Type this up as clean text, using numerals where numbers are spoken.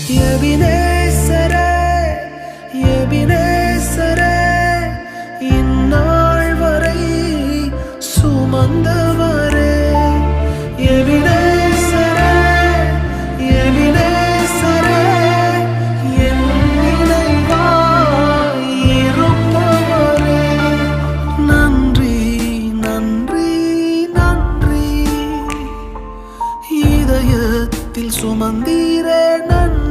எபினேசரே எபினேசரே இந்நாள் வரை சுமந்தவரே எபினேசரே எபினேசரே என் நினைவாய் இருப்பவரே நன்றி நன்றி நன்றி இதயத்தில் சுமந்தீரே நன்றி